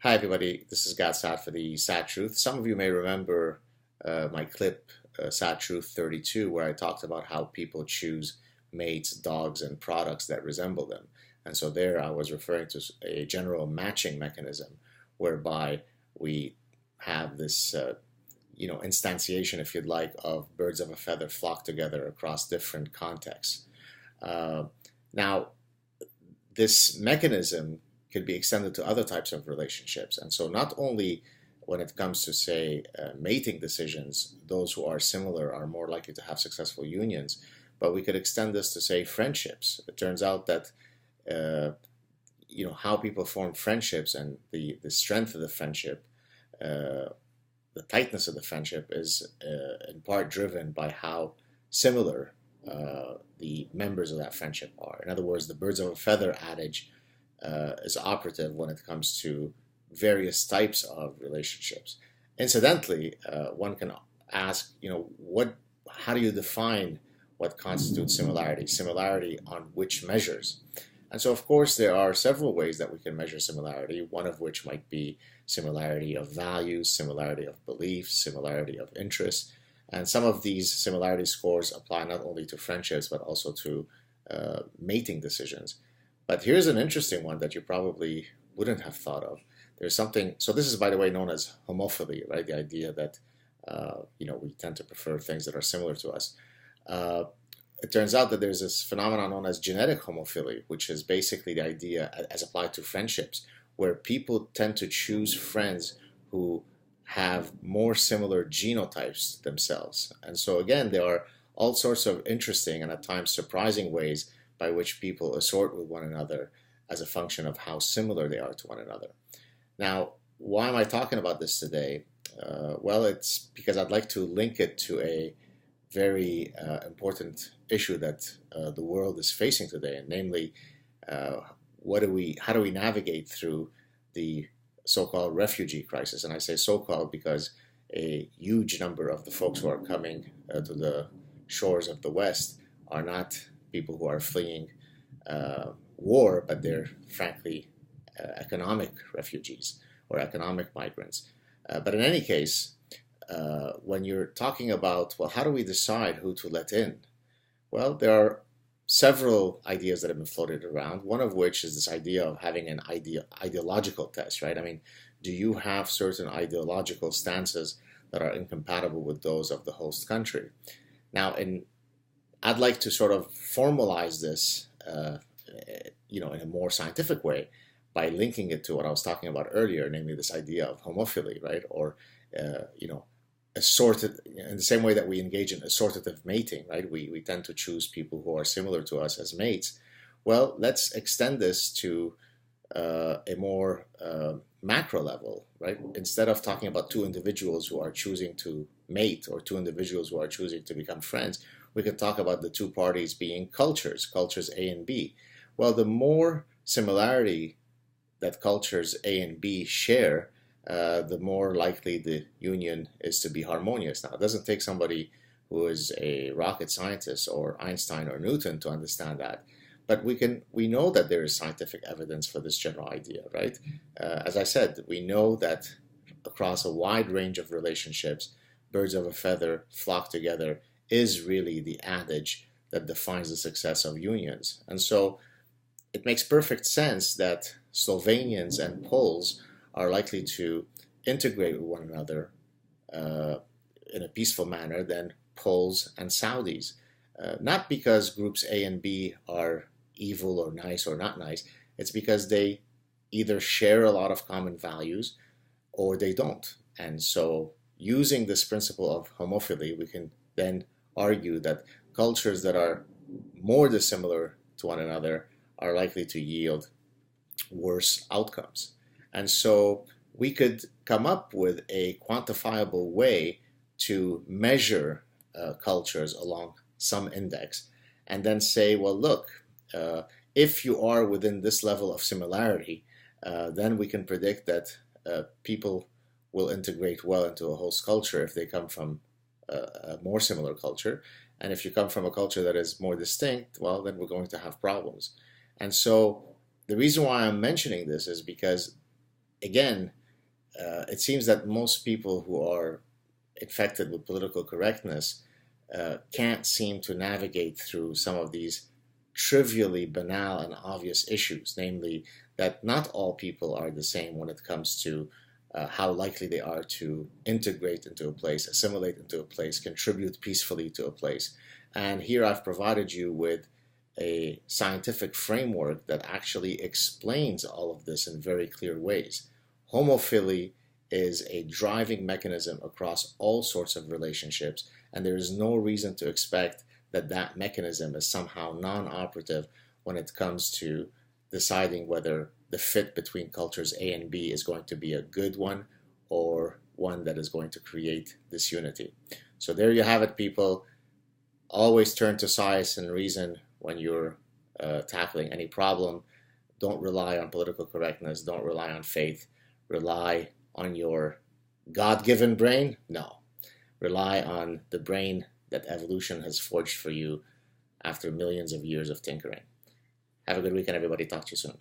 Hi everybody, this is GadSadd for the SAAD Truth. Some of you may remember my clip, SAAD Truth 32, where I talked about how people choose mates, dogs, and products that resemble them. And so there I was referring to a general matching mechanism whereby we have this, instantiation, if you'd like, of birds of a feather flock together across different contexts. Uh, Now, this mechanism could be extended to other types of relationships. And so not only when it comes to, say, mating decisions, those who are similar are more likely to have successful unions, but we could extend this to, say, friendships. It turns out that how people form friendships and the strength of the friendship, the tightness of the friendship is in part driven by how similar the members of that friendship are. In other words, the birds of a feather adage is operative when it comes to various types of relationships. Incidentally, one can ask, how do you define what constitutes similarity? Similarity on which measures? And so, of course, there are several ways that we can measure similarity, one of which might be similarity of values, similarity of beliefs, similarity of interests. And some of these similarity scores apply not only to friendships, but also to mating decisions. But here's an interesting one that you probably wouldn't have thought of. There's something, so this is, by the way, known as homophily, right? The idea that, we tend to prefer things that are similar to us. It turns out that there's this phenomenon known as genetic homophily, which is basically the idea as applied to friendships, where people tend to choose friends who have more similar genotypes themselves. And so again, there are all sorts of interesting and at times surprising ways by which people assort with one another as a function of how similar they are to one another. Now, why am I talking about this today? Well, it's because I'd like to link it to a very important issue that the world is facing today, and namely, how do we navigate through the so-called refugee crisis? And I say so-called because a huge number of the folks who are coming to the shores of the West are not people who are fleeing war, but they're frankly economic refugees or economic migrants. But in any case, when you're talking about, well, how do we decide who to let in? Well, there are several ideas that have been floated around, one of which is this idea of having an ideological test, right? I mean, do you have certain ideological stances that are incompatible with those of the host country? Now, I'd like to sort of formalize this, in a more scientific way by linking it to what I was talking about earlier, namely this idea of homophily, right? Or, assorted, in the same way that we engage in assortative mating, right? We tend to choose people who are similar to us as mates. Well, let's extend this to a more macro level, right? Instead of talking about two individuals who are choosing to mate or two individuals who are choosing to become friends, we could talk about the two parties being cultures A and B. Well, the more similarity that cultures A and B share, the more likely the union is to be harmonious. Now, it doesn't take somebody who is a rocket scientist or Einstein or Newton to understand that, but we know that there is scientific evidence for this general idea, right? As I said, we know that across a wide range of relationships, birds of a feather flock together is really the adage that defines the success of unions. And so it makes perfect sense that Slovenians and Poles are likely to integrate with one another in a peaceful manner than Poles and Saudis. Not because groups A and B are evil or nice or not nice, it's because they either share a lot of common values or they don't. And so using this principle of homophily, we can then argue that cultures that are more dissimilar to one another are likely to yield worse outcomes. And so we could come up with a quantifiable way to measure cultures along some index and then say, well, look, if you are within this level of similarity, then we can predict that people will integrate well into a host culture if they come from a more similar culture. And if you come from a culture that is more distinct, well, then we're going to have problems. And so the reason why I'm mentioning this is because again, it seems that most people who are infected with political correctness can't seem to navigate through some of these trivially banal and obvious issues, namely that not all people are the same when it comes to how likely they are to integrate into a place, assimilate into a place, contribute peacefully to a place. And here I've provided you with a scientific framework that actually explains all of this in very clear ways. Homophily is a driving mechanism across all sorts of relationships, and there is no reason to expect that that mechanism is somehow non-operative when it comes to deciding whether the fit between cultures A and B is going to be a good one or one that is going to create disunity. So there you have it, people. Always turn to science and reason when you're tackling any problem. Don't rely on political correctness. Don't rely on faith. Rely on your God-given brain? No. Rely on the brain that evolution has forged for you after millions of years of tinkering. Have a good weekend, everybody. Talk to you soon.